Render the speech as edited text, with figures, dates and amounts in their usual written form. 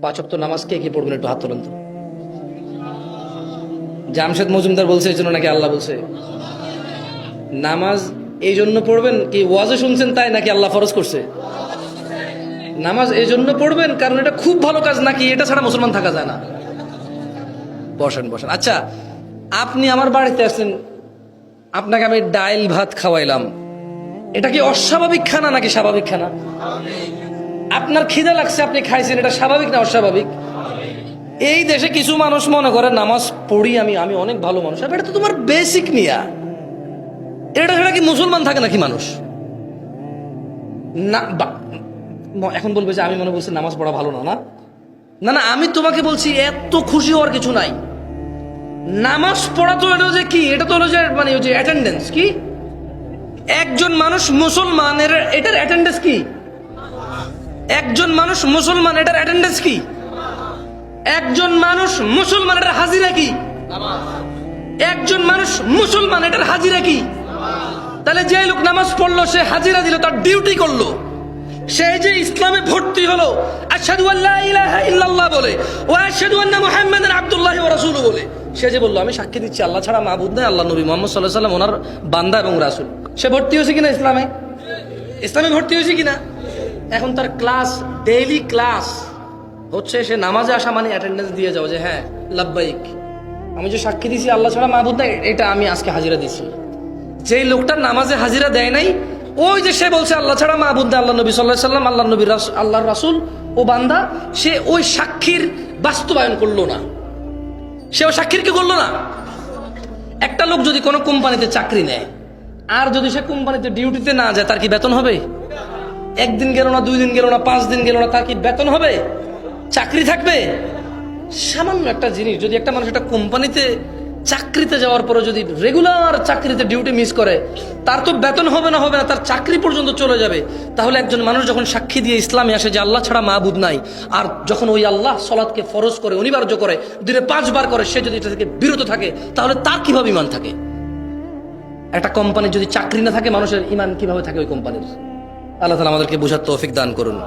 পাঁচ ওয়াক্ত নামাজ কে কে পড়বেন একটু হাত তোলেন তো। জামশেদ মজুমদার বলছে এই জন্য নাকি আল্লাহ বলছে নামাজ এই জন্য পড়বেন? কি ওয়াজে শুনছেন তাই নাকি আল্লাহ ফরজ করছে? নামাজ এই জন্য পড়বেন কারণ এটা খুব ভালো কাজ, নাকি এটা ছাড়া মুসলমান থাকা যায় না? বসেন বসেন। আচ্ছা, আপনি আমার বাড়িতে আসছেন, আপনাকে আমি ডাইল ভাত খাওয়াইলাম, এটা কি অস্বাভাবিক খানা নাকি স্বাভাবিক খানা? আপনার খিদে লাগছে, আপনি খাইছেন, এটা স্বাভাবিক না অস্বাভাবিক? এই দেশে কিছু মানুষ মনে করে নামাজ পড়ি আমি আমি অনেক ভালো মানুষ। এটা তো তোমার বেসিক নিয়া, এটা ছাড়া কি মুসলমান থাকে নাকি মানুষ? না এখন বলবে যে আমি মনে বলছি নামাজ পড়া ভালো না। না না না, আমি তোমাকে বলছি এত খুশি হওয়ার কিছু নাই। নামাজ পড়া তো এটা যে কি, এটা তো হলো যে মানে ওই যে অ্যাটেন্ডেন্স। কি একজন মানুষ মুসলমান এটার অ্যাটেন্ডেন্স কি? একজন মানুষ মুসলমান এটার অ্যাটেন্ডেন্স কি? একজন মানুষ মুসলমান এটার হাজিরা কি? একজন মানুষ মুসলমান এটার হাজিরা কি? তাহলে যে লোক নামাজ পড়লো সে হাজিরা দিল, তার ডিউটি করলো। সে যে ইসলামে ভর্তি হলো আশহাদু আল্লা ইলাহা ইল্লাল্লাহ বলে ও আশহাদু আন্না মুহাম্মাদান আবদুল্লাহি ওয়া রাসূলুহু বলে, সে যে বললো আমি সাক্ষী দিচ্ছি আল্লাহ ছাড়া মাবুদ নাই, আল্লাহ নবী মুহাম্মদ সাল্লাল্লাহু আলাইহি ওয়াসাল্লাম ওনার বান্দা এবং রাসূল, সে ভর্তি হয়েছে কিনা ইসলামে? ইসলামে ভর্তি হয়েছে কিনা? এখন তার ক্লাস, ডেইলি ক্লাস হচ্ছে সে নামাজে আসা মানে অ্যাটেন্ডেন্স দিয়ে যাও যে হ্যাঁ লাব্বাইক, আমি যে সাক্ষী দিছি আল্লাহ ছাড়া মাবুদ নাই, এটা আমি আজকে হাজিরা দিছি। যেই লোকটা নামাজে হাজিরা দেয় নাই, ওই যে সে বলছে আল্লাহ ছাড়া মাবুদ নাই, আল্লাহ নবী সাল্লাল্লাহু আলাইহি ওয়াসাল্লাম আল্লাহ নবী আল্লাহর রাসূল ও বান্দা, সে ওই সাক্ষীর বাস্তবায়ন করলো না, সে ওই সাক্ষীর কি করলো না। একটা লোক যদি কোনো কোম্পানিতে চাকরি নেয় আর যদি সে কোম্পানিতে ডিউটিতে না যায়, তার কি বেতন হবে? একদিন গেল না, 2 দিন গেল না, 5 দিন গেল না, তার কি বেতন হবে? চাকরি থাকবে? সামান্য একটা জিনিস, যদি একটা মানুষ একটা কোম্পানিতে চাকরিতে যাওয়ার পরে যদি রেগুলার চাকরিতে ডিউটি মিস করে, তার তো বেতন হবে না, তার চাকরি পর্যন্ত চলে যাবে। তাহলে একজন মানুষ যখন সাক্ষী দিয়ে ইসলামে আসে যে আল্লাহ ছাড়া মাবুদ নাই, আর যখন ওই আল্লাহ সালাতকে ফরজ করে, অনিবার্য করে, দিনে 5 বার করে, সে যদি এটা থেকে বিরত থাকে, তাহলে তার কিভাবে ঈমান থাকে? একটা কোম্পানির যদি চাকরি না থাকে, মানুষের ঈমান কিভাবে থাকে ওই কোম্পানির? আল্লাহ তাআলা আমাদেরকে বোঝার তৌফিক দান করুন।